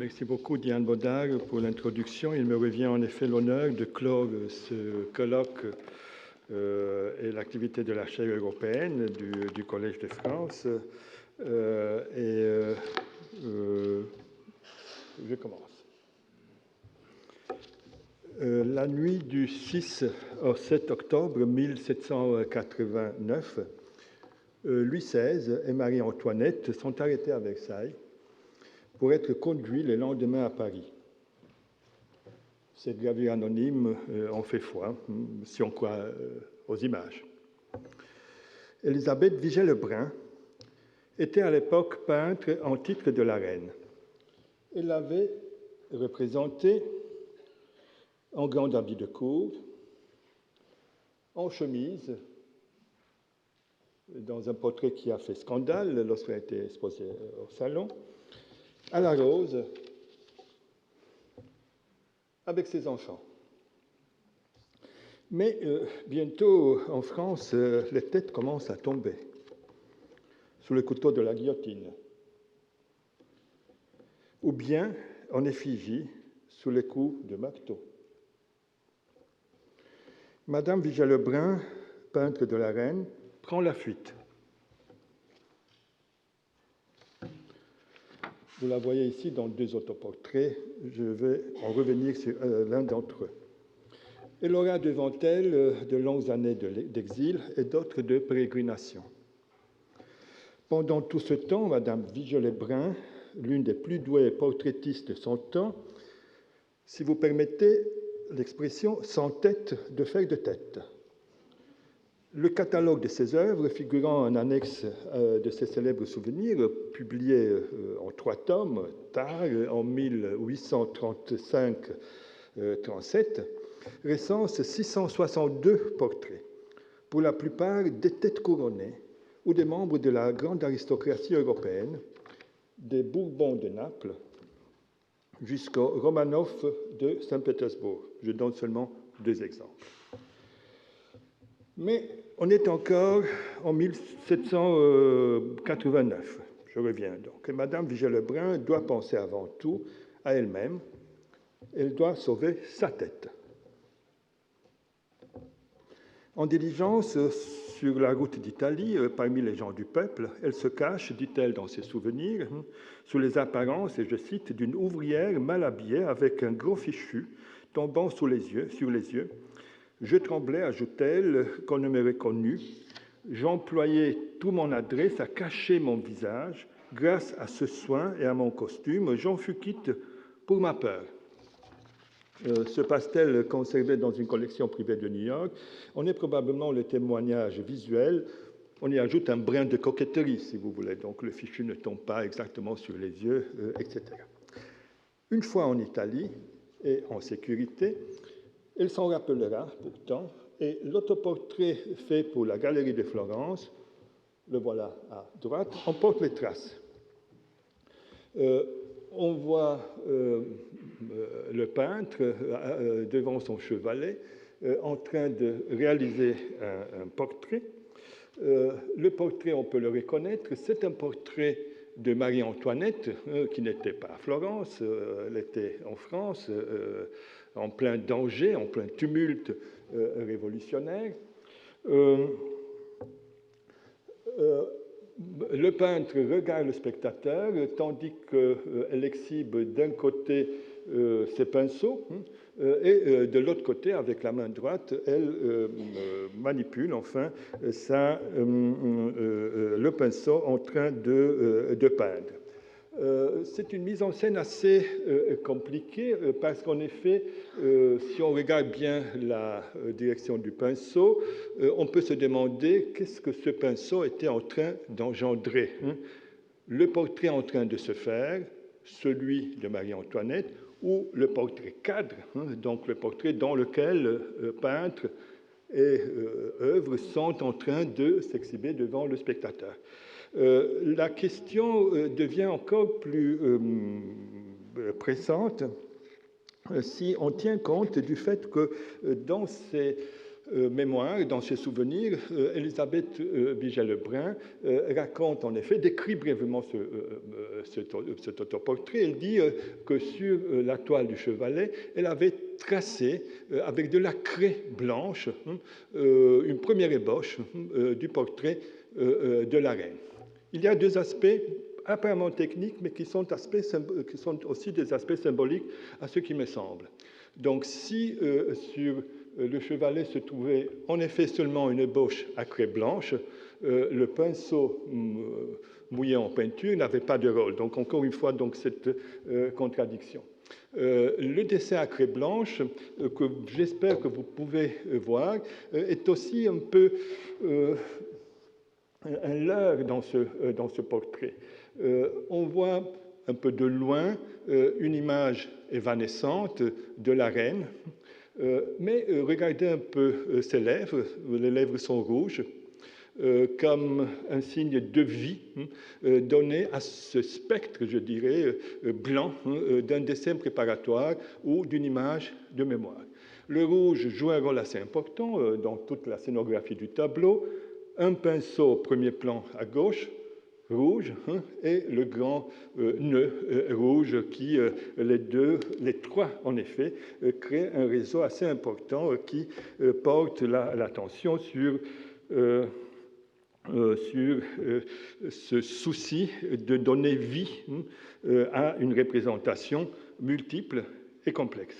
Merci beaucoup Diane Baudard pour l'introduction. Il me revient en effet l'honneur de clore ce colloque et l'activité de la chaire européenne du Collège de France. Je commence. La nuit du 6 au 7 octobre 1789, Louis XVI et Marie-Antoinette sont arrêtés à Versailles pour être conduits le lendemain à Paris. Cette gravure anonyme en fait foi, si on croit aux images. Élisabeth Vigée-Lebrun était à l'époque peintre en titre de la reine. Elle l'avait représentée en grand habit de cour, en chemise, dans un portrait qui a fait scandale lorsqu'elle a été exposée au salon, à la rose, avec ses enfants. Mais bientôt, en France, les têtes commencent à tomber sous le couteau de la guillotine, ou bien en effigie sous les coups de marteau. Madame Vigée-Lebrun, peintre de la reine, prend la fuite. Vous la voyez ici dans deux autoportraits. Je vais en revenir sur l'un d'entre eux. Elle aura devant elle de longues années d'exil et d'autres de pérégrination. Pendant tout ce temps, Madame Vigée-Lebrun, l'une des plus douées portraitistes de son temps, si vous permettez l'expression, s'entête de faire de tête. Le catalogue de ses œuvres, figurant en annexe de ses célèbres souvenirs, publié en 3 tomes, tard, en 1835-37, recense 662 portraits, pour la plupart des têtes couronnées ou des membres de la grande aristocratie européenne, des Bourbons de Naples jusqu'au Romanov de Saint-Pétersbourg. Je donne seulement 2 exemples. Mais on est encore en 1789. Je reviens donc. Et Madame Vigée-Lebrun doit penser avant tout à elle-même. Elle doit sauver sa tête. En diligence sur la route d'Italie, parmi les gens du peuple, elle se cache, dit-elle dans ses souvenirs, sous les apparences, et je cite, d'une ouvrière mal habillée avec un gros fichu tombant sur les yeux. Je tremblais, ajoute-t-elle, qu'on ne me reconnût. J'employais tout mon adresse à cacher mon visage. Grâce à ce soin et à mon costume, j'en fus quitte pour ma peur. Ce pastel conservé dans une collection privée de New York, on est probablement le témoignage visuel. On y ajoute un brin de coquetterie, si vous voulez. Donc le fichu ne tombe pas exactement sur les yeux, etc. Une fois en Italie et en sécurité, elle s'en rappellera pourtant, et l'autoportrait fait pour la Galerie de Florence, le voilà à droite, en porte les traces. On voit le peintre devant son chevalet en train de réaliser un portrait. Le portrait, on peut le reconnaître, c'est un portrait de Marie-Antoinette, qui n'était pas à Florence, elle était en France, en plein danger, en plein tumulte révolutionnaire. Le peintre regarde le spectateur, tandis qu'elle exhibe d'un côté ses pinceaux, et de l'autre côté, avec la main droite, elle manipule enfin le pinceau en train de peindre. C'est une mise en scène assez compliquée parce qu'en effet, si on regarde bien la direction du pinceau, on peut se demander qu'est-ce que ce pinceau était en train d'engendrer. Le portrait en train de se faire, celui de Marie-Antoinette, ou le portrait cadre, donc le portrait dans lequel peintre et œuvre sont en train de s'exhiber devant le spectateur. La question devient encore plus pressante si on tient compte du fait que dans ces mémoires, dans ses souvenirs, Elisabeth Vigée-Lebrun raconte en effet, décrit brièvement cet autoportrait. Elle dit que sur la toile du chevalet, elle avait tracé avec de la craie blanche une première ébauche du portrait de la reine. Il y a deux aspects apparemment techniques, mais qui sont aussi des aspects symboliques à ce qui me semble. Donc si sur le chevalet se trouvait en effet seulement une ébauche à craie blanche, le pinceau mouillé en peinture n'avait pas de rôle. Donc encore une fois, donc, cette contradiction. Le dessin à craie blanche, que j'espère que vous pouvez voir, est aussi un peu un leurre dans ce portrait. On voit un peu de loin une image évanescente de la reine, mais regardez un peu ses lèvres, les lèvres sont rouges, comme un signe de vie donné à ce spectre, je dirais, blanc d'un dessin préparatoire ou d'une image de mémoire. Le rouge joue un rôle assez important dans toute la scénographie du tableau. Un pinceau premier plan à gauche, rouge, et le grand nœud rouge qui, les trois en effet, créent un réseau assez important qui porte l'attention sur ce souci de donner vie à une représentation multiple et complexe.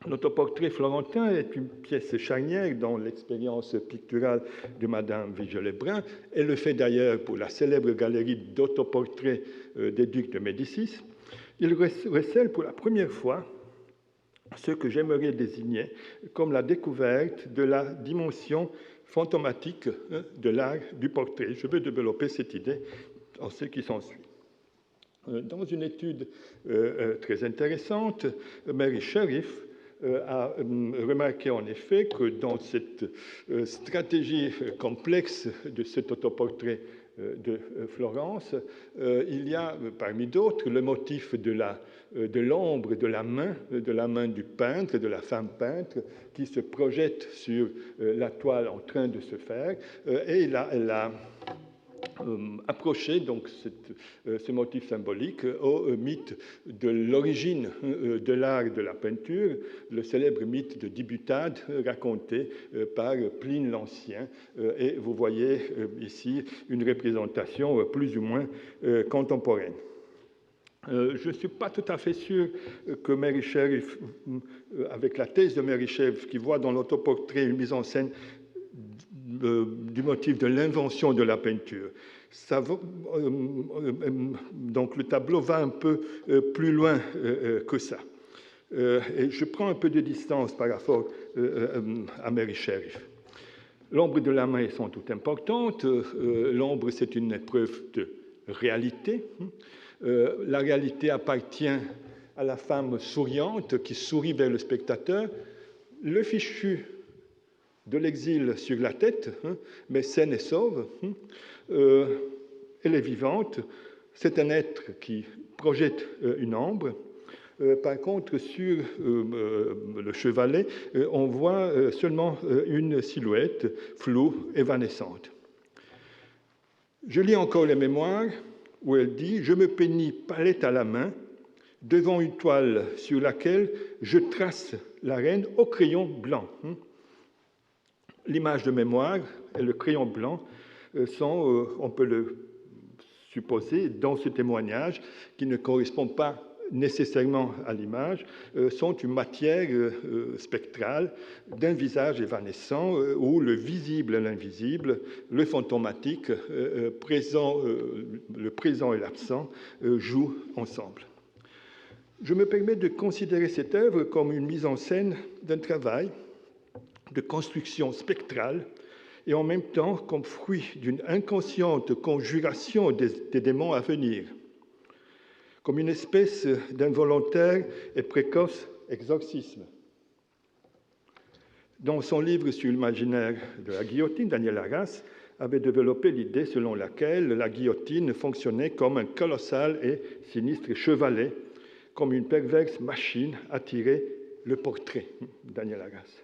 L'autoportrait florentin est une pièce charnière dans l'expérience picturale de Madame Vigée-Lebrun. Elle le fait d'ailleurs pour la célèbre galerie d'autoportraits des ducs de Médicis. Il recèle pour la première fois ce que j'aimerais désigner comme la découverte de la dimension fantomatique de l'art du portrait. Je vais développer cette idée en ce qui s'ensuit. Dans une étude très intéressante, Mary Sherriff a remarqué en effet que dans cette stratégie complexe de cet autoportrait de Florence, il y a parmi d'autres le motif de l'ombre de la main du peintre, de la femme peintre, qui se projette sur la toile en train de se faire, et elle a approché donc ce motif symbolique au mythe de l'origine de l'art de la peinture, le célèbre mythe de Dibutade raconté par Pline l'Ancien. Et vous voyez ici une représentation plus ou moins contemporaine. Je ne suis pas tout à fait sûr que Mary Sherriff, avec la thèse de Mary Sherriff, qui voit dans l'autoportrait une mise en scène du motif de l'invention de la peinture. Donc le tableau va un peu plus loin que ça. Et je prends un peu de distance par rapport à Mary Sherriff. L'ombre de la main est sans doute importante. L'ombre, c'est une épreuve de réalité. La réalité appartient à la femme souriante qui sourit vers le spectateur. Le fichu de l'exil sur la tête, mais saine et sauve. Elle est vivante. C'est un être qui projette une ombre. Par contre, sur le chevalet, on voit seulement une silhouette floue, évanescente. Je lis encore les mémoires où elle dit « Je me peignis palette à la main devant une toile sur laquelle je trace la reine au crayon blanc. » L'image de mémoire et le crayon blanc sont, on peut le supposer, dans ce témoignage, qui ne correspond pas nécessairement à l'image, sont une matière spectrale d'un visage évanescent où le visible et l'invisible, le fantomatique, le présent et l'absent jouent ensemble. Je me permets de considérer cette œuvre comme une mise en scène d'un travail de construction spectrale et en même temps comme fruit d'une inconsciente conjuration des démons à venir, comme une espèce d'involontaire et précoce exorcisme. Dans son livre sur l'imaginaire de la guillotine, Daniel Arras avait développé l'idée selon laquelle la guillotine fonctionnait comme un colossal et sinistre chevalet, comme une perverse machine attirée le portrait, Daniel Arras.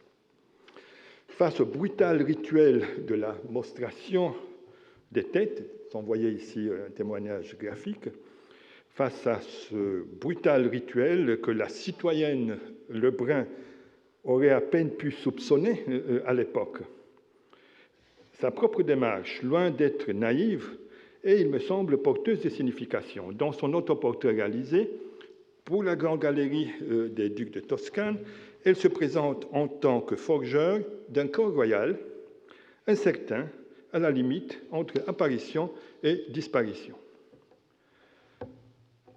Face au brutal rituel de la mostration des têtes, vous voyez ici un témoignage graphique, face à ce brutal rituel que la citoyenne Lebrun aurait à peine pu soupçonner à l'époque. Sa propre démarche, loin d'être naïve, est, il me semble, porteuse de signification. Dans son autoportrait réalisé pour la Grande Galerie des Ducs de Toscane, elle se présente en tant que forgeur d'un corps royal, incertain, à la limite entre apparition et disparition.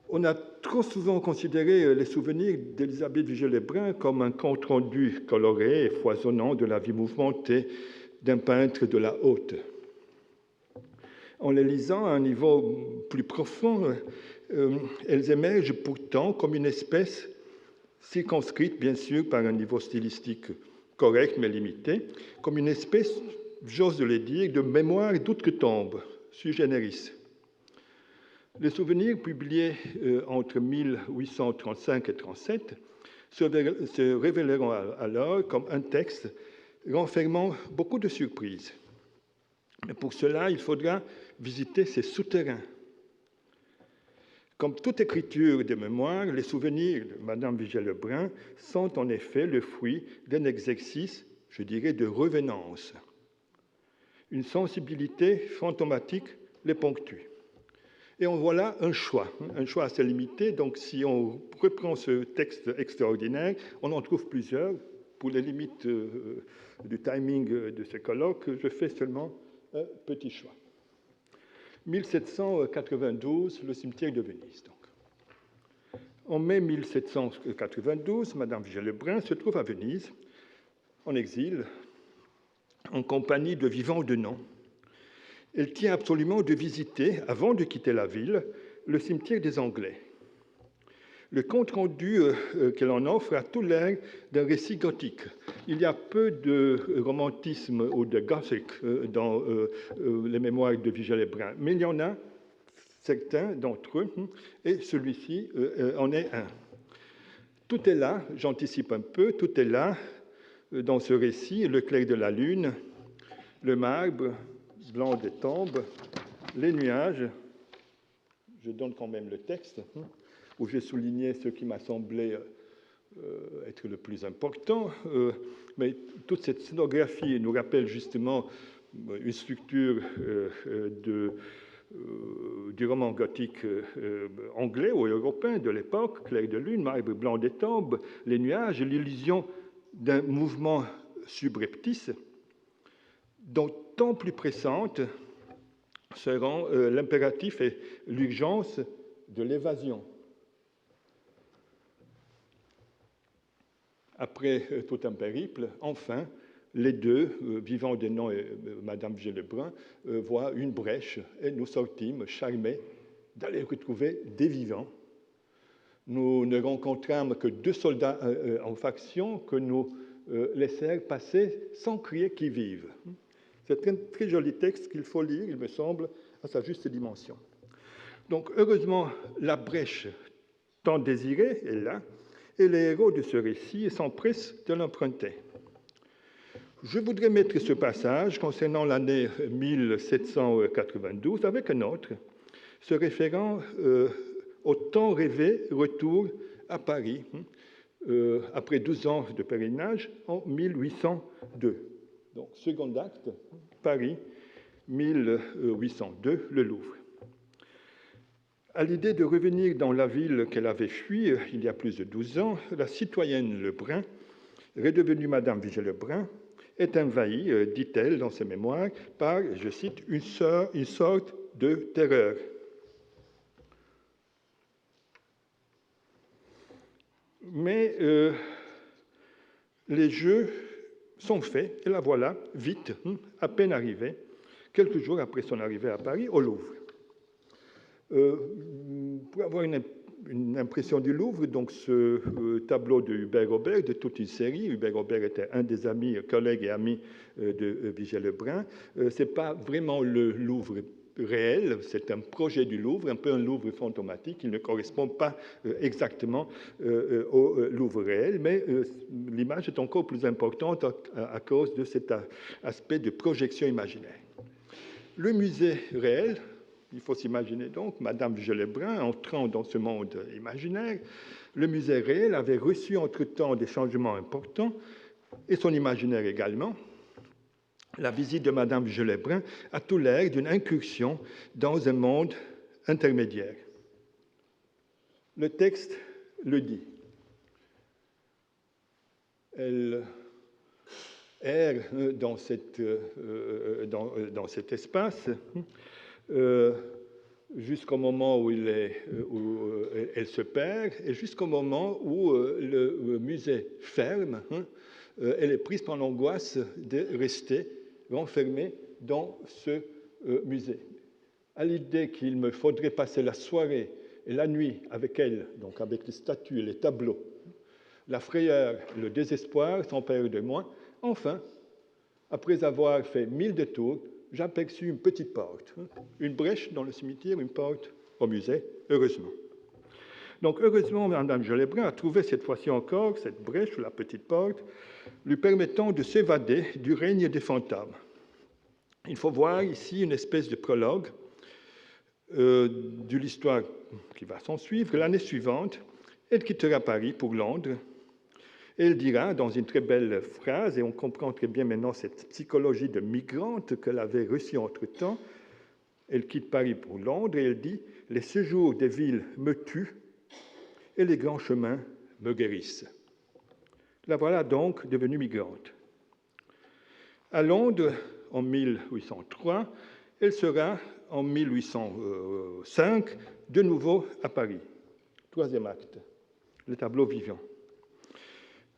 On a trop souvent considéré les souvenirs d'Élisabeth Vigée-Lebrun comme un compte-rendu coloré et foisonnant de la vie mouvementée d'un peintre de la haute. En les lisant à un niveau plus profond, elles émergent pourtant comme une espèce circonscrite, bien sûr, par un niveau stylistique correct mais limité, comme une espèce, j'ose le dire, de mémoire d'outre-tombe, sui generis. Les souvenirs publiés entre 1835 et 1837 se révéleront alors comme un texte renfermant beaucoup de surprises. Mais pour cela, il faudra visiter ses souterrains. Comme toute écriture de mémoire, les souvenirs de Madame Vigée-Lebrun sont en effet le fruit d'un exercice, je dirais, de revenance. Une sensibilité fantomatique les ponctue. Et on voit là un choix assez limité. Donc, si on reprend ce texte extraordinaire, on en trouve plusieurs. Pour les limites du timing de ce colloque, je fais seulement un petit choix. 1792, le cimetière de Venise. Donc. En mai 1792, Madame Vigée-Lebrun se trouve à Venise, en exil, en compagnie de vivants de nom. Elle tient absolument de visiter, avant de quitter la ville, le cimetière des Anglais. Le compte-rendu qu'elle en offre a tout l'air d'un récit gothique. Il y a peu de romantisme ou de gothic dans les mémoires de Vigée-Lebrun, mais il y en a certains d'entre eux, et celui-ci en est un. Tout est là, j'anticipe un peu, tout est là dans ce récit, le clair de la lune, le marbre blanc des tombes, les nuages. Je donne quand même le texte, où j'ai souligné ce qui m'a semblé être le plus important, mais toute cette scénographie nous rappelle justement une structure du roman gothique anglais ou européen de l'époque, clair de lune, marbre blanc des tombes, les nuages, l'illusion d'un mouvement subreptice, dont tant plus pressante seront l'impératif et l'urgence de l'évasion. Après tout un périple, enfin, les deux, Vivant Denon et Madame Vigée-Lebrun, voient une brèche et nous sortîmes charmés d'aller retrouver des vivants. Nous ne rencontrâmes que 2 soldats en faction que nous laissèrent passer sans crier qui vive. C'est un très joli texte qu'il faut lire, il me semble, à sa juste dimension. Donc, heureusement, la brèche tant désirée est là, et les héros de ce récit s'empressent de l'emprunter. Je voudrais mettre ce passage concernant l'année 1792 avec un autre, se référant au tant rêvé retour à Paris, après 12 ans de pèlerinage, en 1802. Donc, second acte, Paris, 1802, le Louvre. À l'idée de revenir dans la ville qu'elle avait fui il y a plus de 12 ans, la citoyenne Lebrun, redevenue Madame Vigée-Lebrun, est envahie, dit-elle dans ses mémoires, par, je cite, une sorte de terreur. Mais les jeux sont faits, et la voilà, vite, à peine arrivée, quelques jours après son arrivée à Paris, au Louvre. Pour avoir une impression du Louvre, donc ce tableau de Hubert Robert, de toute une série. Hubert Robert était un des amis, collègues et amis de Vigée-Lebrun. Ce n'est pas vraiment le Louvre réel, c'est un projet du Louvre, un peu un Louvre fantomatique, il ne correspond pas exactement au Louvre réel, mais l'image est encore plus importante à cause de cet aspect de projection imaginaire. Le musée réel, il faut s'imaginer donc Madame Gellebrun entrant dans ce monde imaginaire. Le musée réel avait reçu entre-temps des changements importants, et son imaginaire également. La visite de Madame Gellebrun a tout l'air d'une incursion dans un monde intermédiaire. Le texte le dit. Elle erre dans cet espace jusqu'au moment où elle se perd et jusqu'au moment où le musée ferme. Elle est prise par l'angoisse de rester renfermée dans ce musée. À l'idée qu'il me faudrait passer la soirée et la nuit avec elle, donc avec les statues et les tableaux, la frayeur, le désespoir s'emparent de moi. Enfin, après avoir fait 1000 détours, j'aperçus une petite porte, une brèche dans le cimetière, une porte au musée, heureusement. Donc, heureusement, Mme Gellebrun a trouvé cette fois-ci encore cette brèche, la petite porte, lui permettant de s'évader du règne des fantômes. Il faut voir ici une espèce de prologue de l'histoire qui va s'en suivre. L'année suivante, elle quittera Paris pour Londres. Elle dira, dans une très belle phrase, et on comprend très bien maintenant cette psychologie de migrante qu'elle avait reçue entre-temps, elle quitte Paris pour Londres et elle dit « Les séjours des villes me tuent et les grands chemins me guérissent ». La voilà donc devenue migrante. À Londres, en 1803, elle sera, en 1805, de nouveau à Paris. Troisième acte, le tableau vivant.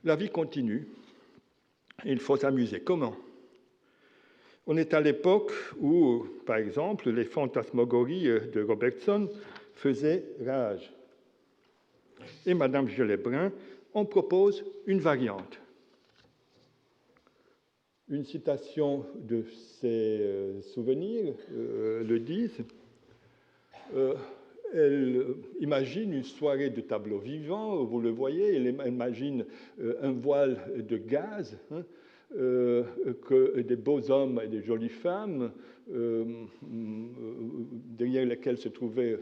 La vie continue, et il faut s'amuser. Comment? On est à l'époque où, par exemple, les fantasmagories de Robertson faisaient rage. Et Madame Gellebrun en propose une variante. Une citation de ses souvenirs le disent. Elle imagine une soirée de tableaux vivants, vous le voyez, elle imagine un voile de gaz, que des beaux hommes et des jolies femmes, derrière lesquelles se trouvaient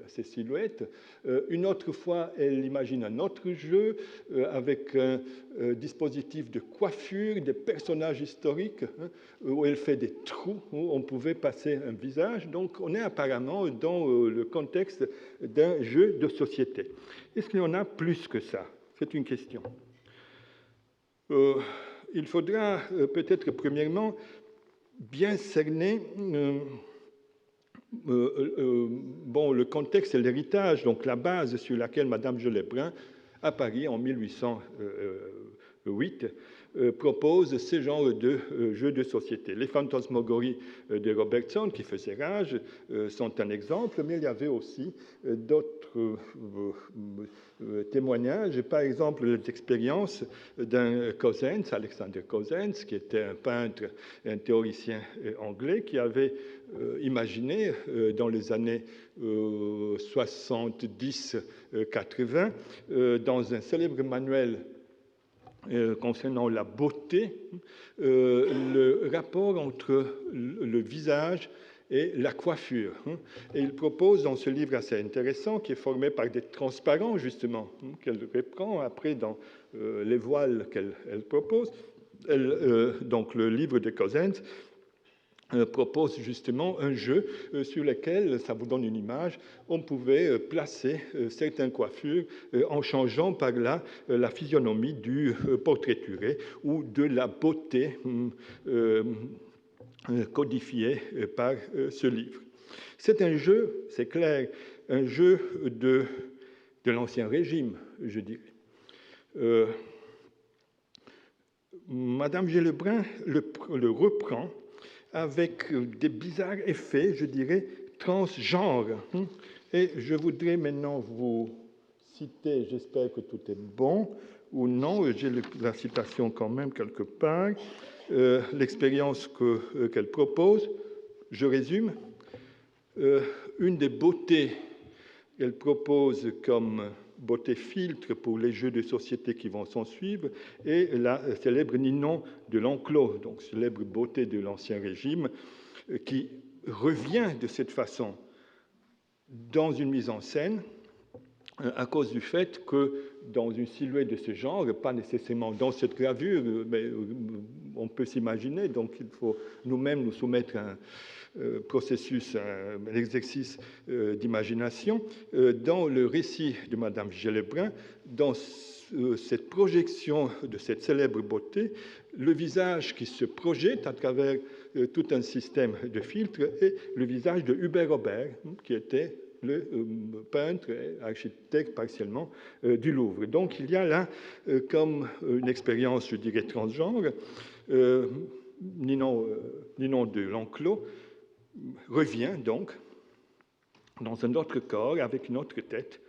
ces silhouettes. Une autre fois, elle imagine un autre jeu avec un dispositif de coiffure, des personnages historiques, où elle fait des trous, où on pouvait passer un visage. Donc, on est apparemment dans le contexte d'un jeu de société. Est-ce qu'il y en a plus que ça? C'est une question. Il faudra peut-être premièrement bien cerner le contexte et l'héritage, donc la base sur laquelle Madame Gellebrun, à Paris en 1808, propose ce genre de jeux de société. Les fantasmagories de Robertson, qui faisaient rage, sont un exemple, mais il y avait aussi d'autres témoignages, par exemple les expériences d'un Cousins, Alexander Cousins, qui était un peintre et un théoricien anglais, qui avait imaginé dans les années 70-80, dans un célèbre manuel concernant la beauté, le rapport entre le visage et la coiffure. Et il propose dans ce livre assez intéressant, qui est formé par des transparents, justement, qu'elle reprend après dans les voiles qu'elle propose. Donc le livre de Cousins propose justement un jeu sur lequel, ça vous donne une image, on pouvait placer certaines coiffures en changeant par là la physionomie du portraituré ou de la beauté codifiée par ce livre. C'est un jeu, c'est clair, un jeu de l'Ancien Régime, je dirais. Madame Gellebrun le reprend avec des bizarres effets, je dirais, transgenres. Et je voudrais maintenant vous citer, j'espère que tout est bon, ou non, j'ai la citation quand même quelque part, l'expérience qu'elle propose, je résume, Une des beautés qu'elle propose comme beauté filtre pour les jeux de société qui vont s'en suivre est la célèbre Ninon de l'Enclos, donc célèbre beauté de l'Ancien Régime, qui revient de cette façon dans une mise en scène à cause du fait que dans une silhouette de ce genre, pas nécessairement dans cette gravure, mais on peut s'imaginer, donc il faut nous-mêmes nous soumettre à un processus, un exercice d'imagination. Dans le récit de Madame Gellebrun, dans cette projection de cette célèbre beauté, le visage qui se projette à travers tout un système de filtres est le visage de Hubert Robert, qui était le peintre et architecte partiellement du Louvre. Donc il y a là comme une expérience, je dirais, transgenre. Ninon de l'Enclos revient donc dans un autre corps, avec une autre tête,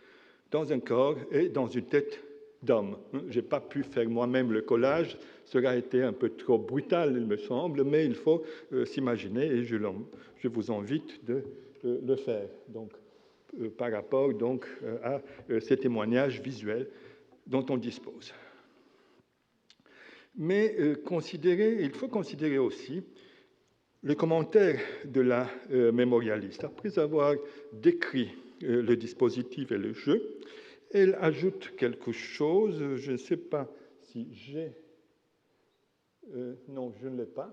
dans un corps et dans une tête d'homme. Je n'ai pas pu faire moi-même le collage, cela a été un peu trop brutal, il me semble, mais il faut s'imaginer, et je vous invite de le faire. Donc, par rapport donc, à ces témoignages visuels dont on dispose. Mais il faut considérer aussi le commentaire de la mémorialiste. Après avoir décrit le dispositif et le jeu, elle ajoute quelque chose, je ne sais pas si j'ai... non, je ne l'ai pas,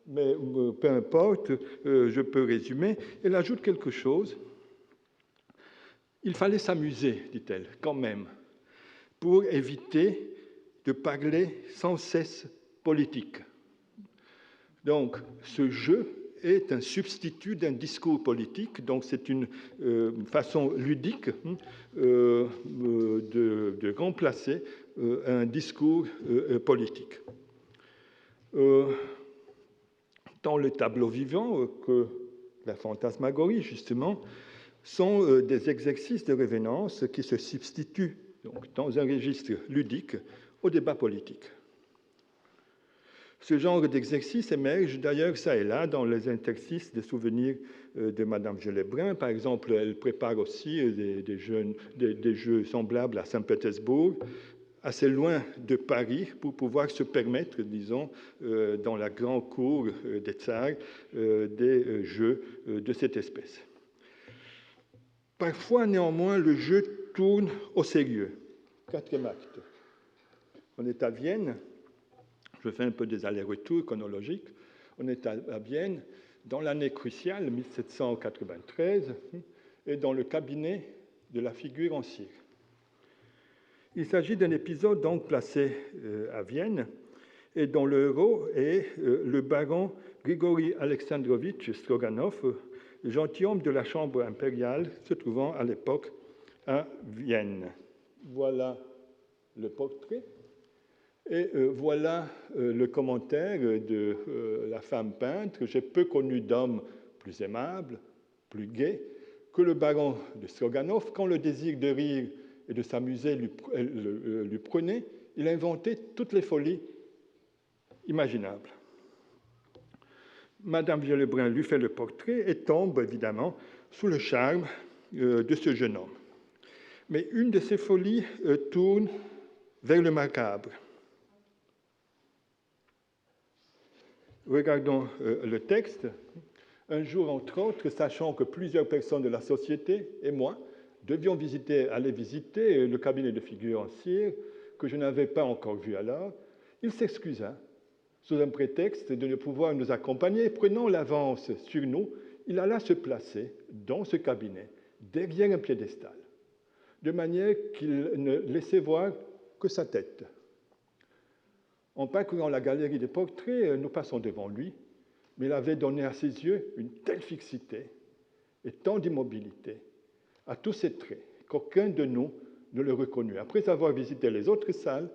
mais peu importe, je peux résumer. Elle ajoute quelque chose. Il fallait s'amuser, dit-elle, quand même, pour éviter de parler sans cesse politique. Donc, ce jeu est un substitut d'un discours politique, donc c'est une façon ludique de remplacer un discours politique. Dans le tableau vivant, que la fantasmagorie, justement, sont des exercices de révénance qui se substituent donc, dans un registre ludique au débat politique. Ce genre d'exercice émerge d'ailleurs ça et là dans les interstices des souvenirs de Madame Gellebrun. Par exemple, elle prépare aussi des jeux semblables à Saint-Pétersbourg, assez loin de Paris, pour pouvoir se permettre, disons, dans la grande cour des Tsars, des jeux de cette espèce. Parfois, néanmoins, le jeu tourne au sérieux. 4e acte. On est à Vienne. Je fais un peu des allers-retours chronologiques. On est à Vienne dans l'année cruciale, 1793, et dans le cabinet de la figure en cire. Il s'agit d'un épisode donc placé à Vienne et dont le héros est le baron Grigori Alexandrovitch Stroganov, gentilhomme de la Chambre impériale se trouvant à l'époque à Vienne. Voilà le portrait. Et voilà le commentaire de la femme peintre. J'ai peu connu d'homme plus aimable, plus gai que le baron de Stroganov. Quand le désir de rire et de s'amuser lui prenait, il inventait toutes les folies imaginables. Madame Gellebrun lui fait le portrait et tombe évidemment sous le charme de ce jeune homme. Mais une de ces folies tourne vers le macabre. Regardons le texte. Un jour, entre autres, sachant que plusieurs personnes de la société et moi devions aller visiter le cabinet de figure en cire que je n'avais pas encore vu alors, il s'excusa sous un prétexte de ne pouvoir nous accompagner. Prenant l'avance sur nous, il alla se placer dans ce cabinet, derrière un piédestal, de manière qu'il ne laissait voir que sa tête. En parcourant la galerie des portraits, nous passons devant lui, mais il avait donné à ses yeux une telle fixité et tant d'immobilité à tous ses traits qu'aucun de nous ne le reconnut. Après avoir visité les autres salles,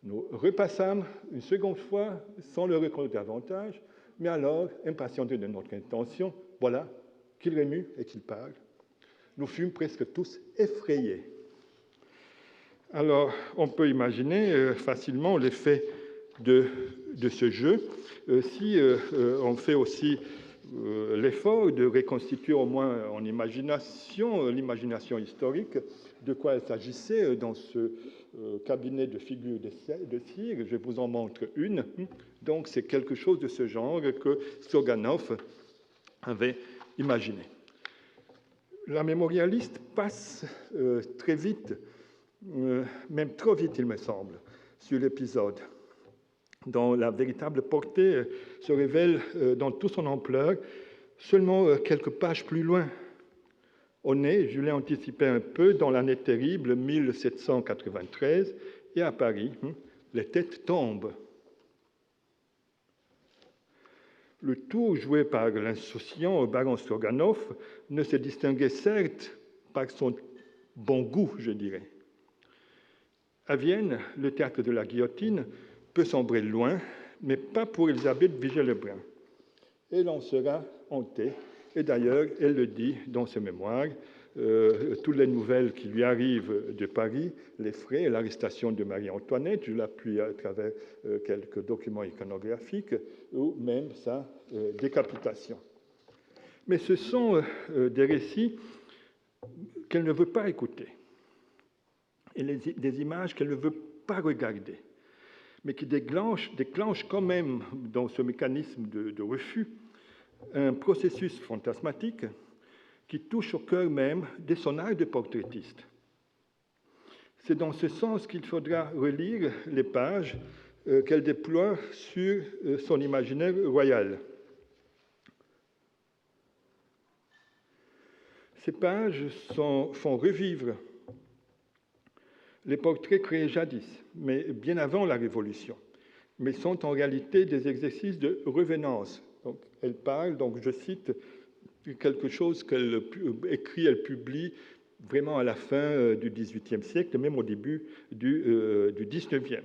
nous repassâmes une seconde fois sans le reconnaître davantage, mais alors, impatientés de notre intention, voilà qu'il remue et qu'il parle. Nous fûmes presque tous effrayés. Alors, on peut imaginer facilement l'effet de ce jeu. Si on fait aussi l'effort de reconstituer au moins en imagination, l'imagination historique, de quoi il s'agissait dans ce cabinet de figures de cire. Je vous en montre une. Donc c'est quelque chose de ce genre que Stroganov avait imaginé. La mémorialiste passe très vite, même trop vite il me semble, sur l'épisode, dont la véritable portée se révèle dans toute son ampleur seulement quelques pages plus loin. On est, je l'ai anticipé un peu, dans l'année terrible 1793, et à Paris, les têtes tombent. Le tour joué par l'insouciant baron Stroganov ne se distinguait certes par son bon goût, je dirais. À Vienne, le théâtre de la guillotine peut sombrer loin, mais pas pour Elisabeth Vigée-Lebrun. Elle en sera hantée, et d'ailleurs, elle le dit dans ses mémoires, toutes les nouvelles qui lui arrivent de Paris, les frais et l'arrestation de Marie-Antoinette, je l'appuie à travers quelques documents iconographiques, ou même sa décapitation. Mais ce sont des récits qu'elle ne veut pas écouter, et des images qu'elle ne veut pas regarder, mais qui déclenchent quand même dans ce mécanisme de refus un processus fantasmatique qui touche au cœur même de son art de portraitiste. C'est dans ce sens qu'il faudra relire les pages qu'elle déploie sur son imaginaire royal. Ces pages font revivre les portraits créés jadis, mais bien avant la Révolution, mais sont en réalité des exercices de revenance. Donc, elle parle, donc je cite quelque chose qu'elle écrit, elle publie vraiment à la fin du XVIIIe siècle, même au début du XIXe,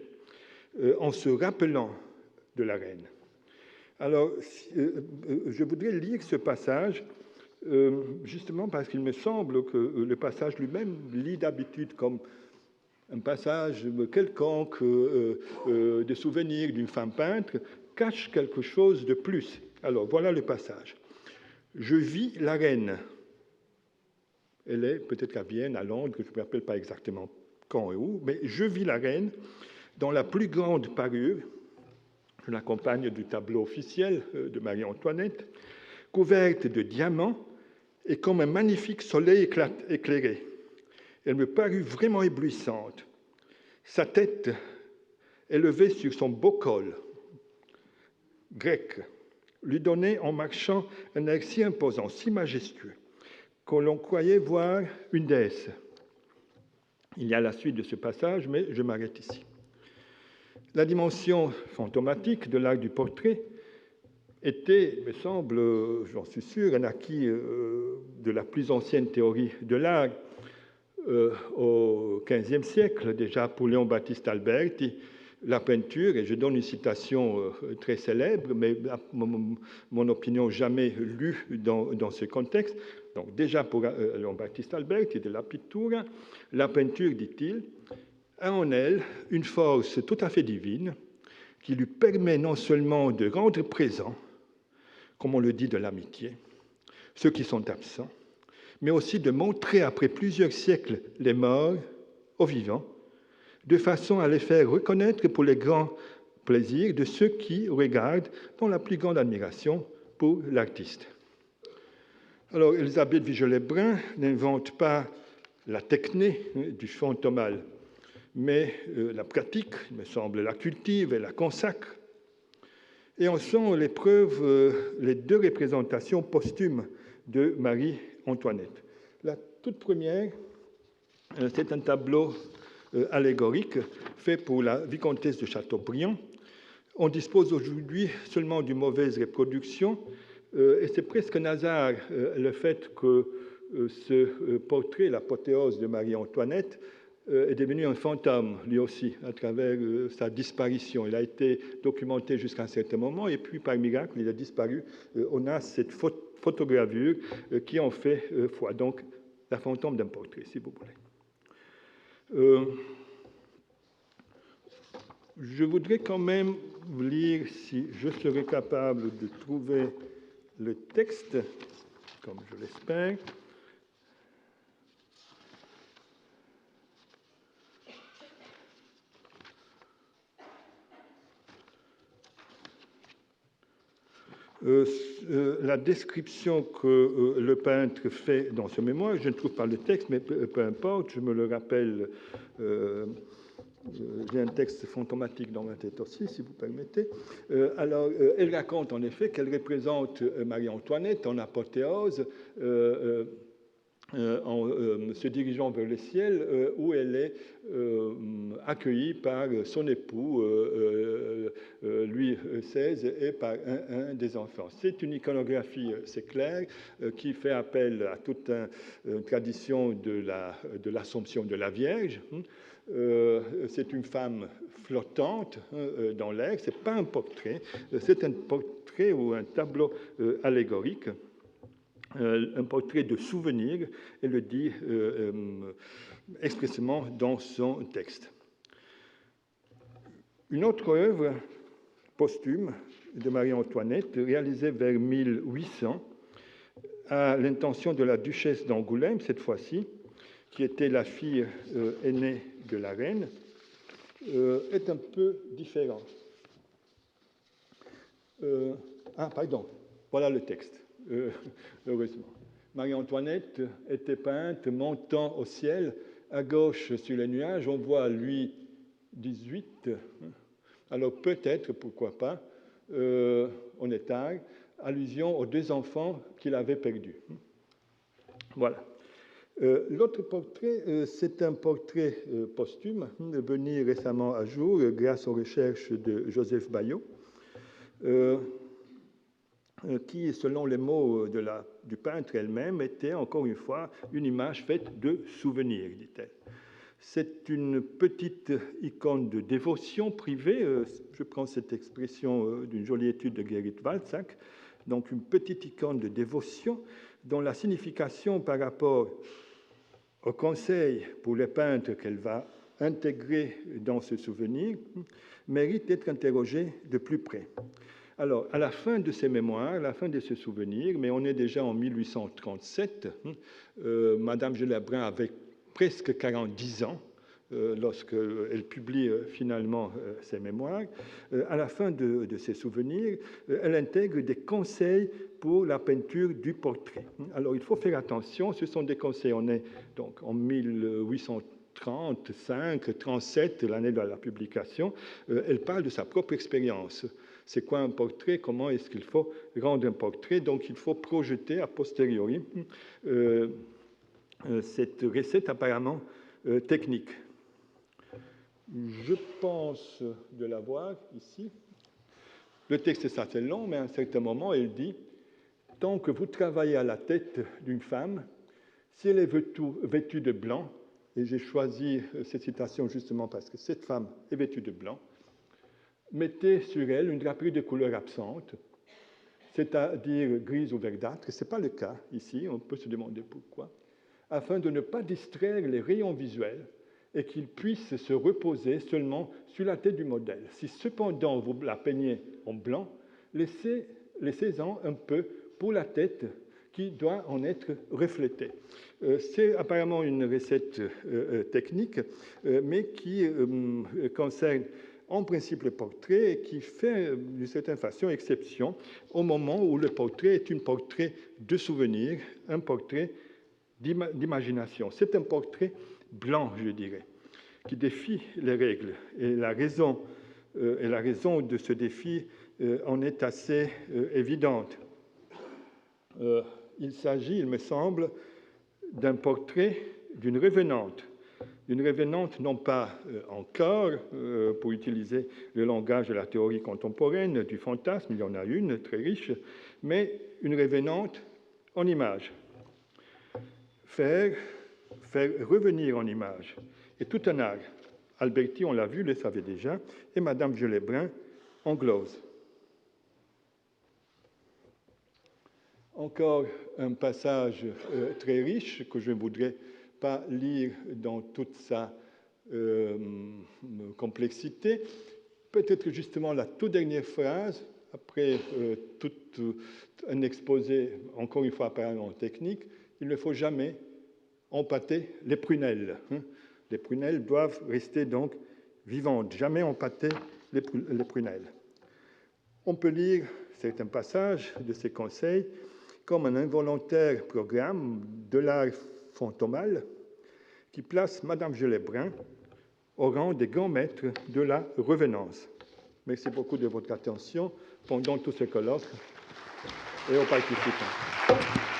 en se rappelant de la reine. Alors, je voudrais lire ce passage, justement parce qu'il me semble que le passage lui-même lit d'habitude comme un passage quelconque de souvenir d'une femme peintre, cache quelque chose de plus. Alors, voilà le passage. Je vis la reine. Elle est peut-être à Vienne, à Londres, je ne me rappelle pas exactement quand et où, mais je vis la reine dans la plus grande parure, je l'accompagne du tableau officiel de Marie-Antoinette, couverte de diamants et comme un magnifique soleil éclairé. Elle me parut vraiment éblouissante. Sa tête élevée sur son beau col grec lui donnait en marchant un air si imposant, si majestueux, que l'on croyait voir une déesse. Il y a la suite de ce passage, mais je m'arrête ici. La dimension fantomatique de l'art du portrait était, me semble, j'en suis sûr, un acquis de la plus ancienne théorie de l'art. Au XVe siècle, déjà pour Léon Battiste Alberti, la peinture, et je donne une citation très célèbre, mais à mon opinion jamais lue dans ce contexte. Donc déjà pour Léon Battiste Alberti, de la pittura, la peinture, dit-il, a en elle une force tout à fait divine qui lui permet non seulement de rendre présent, comme on le dit de l'amitié, ceux qui sont absents, mais aussi de montrer après plusieurs siècles les morts aux vivants, de façon à les faire reconnaître pour les grands plaisirs de ceux qui regardent dans la plus grande admiration pour l'artiste. Alors, Elisabeth Vigée-Lebrun n'invente pas la techné du fantomal, mais la pratique, il me semble, la cultive et la consacre. Et en sont les preuves, les deux représentations posthumes de Marie-Antoinette. La toute première, c'est un tableau allégorique fait pour la vicomtesse de Chateaubriand. On dispose aujourd'hui seulement d'une mauvaise reproduction, et c'est presque un hasard le fait que ce portrait, l'apothéose de Marie-Antoinette, est devenu un fantôme, lui aussi, à travers sa disparition. Il a été documenté jusqu'à un certain moment, et puis, par miracle, il a disparu. On a cette photogravure qui en fait foi. Donc, la fantôme d'un portrait, si vous voulez. Je voudrais quand même lire, si je serais capable de trouver le texte, comme je l'espère. La description que le peintre fait dans ce mémoire, je ne trouve pas le texte, mais peu importe, je me le rappelle. J'ai un texte fantomatique dans ma tête aussi, si vous permettez. Alors, elle raconte en effet qu'elle représente Marie-Antoinette en apothéose, en se dirigeant vers le ciel, où elle est accueillie par son époux, Louis XVI, et par un des enfants. C'est une iconographie, c'est clair, qui fait appel à toute une tradition de l'Assomption de la Vierge. C'est une femme flottante dans l'air, ce n'est pas un portrait, c'est un portrait ou un tableau allégorique. Un portrait de souvenir, elle le dit expressément dans son texte. Une autre œuvre posthume de Marie-Antoinette, réalisée vers 1800, à l'intention de la duchesse d'Angoulême, cette fois-ci, qui était la fille aînée de la reine, est un peu différent. Pardon, voilà le texte. Heureusement. Marie-Antoinette était peinte montant au ciel, à gauche sur les nuages, on voit Louis XVIII, alors peut-être, pourquoi pas, en état, allusion aux deux enfants qu'il avait perdus. Voilà. L'autre portrait, c'est un portrait posthume, venu récemment à jour grâce aux recherches de Joseph Bayot, qui, selon les mots du peintre elle-même, était encore une fois une image faite de souvenirs, dit-elle. C'est une petite icône de dévotion privée, je prends cette expression d'une jolie étude de Gerrit Walczak, donc une petite icône de dévotion dont la signification par rapport au conseil pour les peintres qu'elle va intégrer dans ce souvenir mérite d'être interrogée de plus près. Alors, à la fin de ces mémoires, à la fin de ce souvenir, mais on est déjà en 1837, Madame Gelabrin avait presque 40 ans lorsqu'elle publie finalement ses mémoires. À la fin de ces souvenirs, elle intègre des conseils pour la peinture du portrait. Alors, il faut faire attention, ce sont des conseils, on est donc en 1835, 37, l'année de la publication, elle parle de sa propre expérience. C'est quoi un portrait? Comment est-ce qu'il faut rendre un portrait? Donc, il faut projeter a posteriori cette recette apparemment technique. Je pense de la voir ici. Le texte est assez long, mais à un certain moment, elle dit « Tant que vous travaillez à la tête d'une femme, si elle est vêtue de blanc, et j'ai choisi cette citation justement parce que cette femme est vêtue de blanc, mettez sur elle une draperie de couleur absente, c'est-à-dire grise ou verdâtre. Ce n'est pas le cas ici, on peut se demander pourquoi, afin de ne pas distraire les rayons visuels et qu'ils puissent se reposer seulement sur la tête du modèle. Si cependant vous la peignez en blanc, laissez-en un peu pour la tête qui doit en être reflétée. C'est apparemment une recette technique, mais qui concerne en principe le portrait et qui fait d'une certaine façon exception au moment où le portrait est un portrait de souvenir, un portrait d'imagination. C'est un portrait blanc, je dirais, qui défie les règles. Et la raison de ce défi en est assez évidente. Il s'agit, il me semble, d'un portrait d'une revenante non pas en corps, pour utiliser le langage de la théorie contemporaine du fantasme, il y en a une très riche, mais une revenante en image. Faire revenir en image est tout un art. Alberti, on l'a vu, le savait déjà, et Madame Gelabrin en glose. Encore un passage très riche que je ne voudrais pas lire dans toute sa complexité. Peut-être justement la toute dernière phrase, après tout un exposé, encore une fois apparemment technique, il ne faut jamais empâter les prunelles. Les prunelles doivent rester donc vivantes, jamais empâter les prunelles. On peut lire certains passages de ces conseils comme un involontaire programme de l'art fantomal qui place Madame Gelais-Brun au rang des grands maîtres de la revenance. Merci beaucoup de votre attention pendant tout ce colloque et aux participants.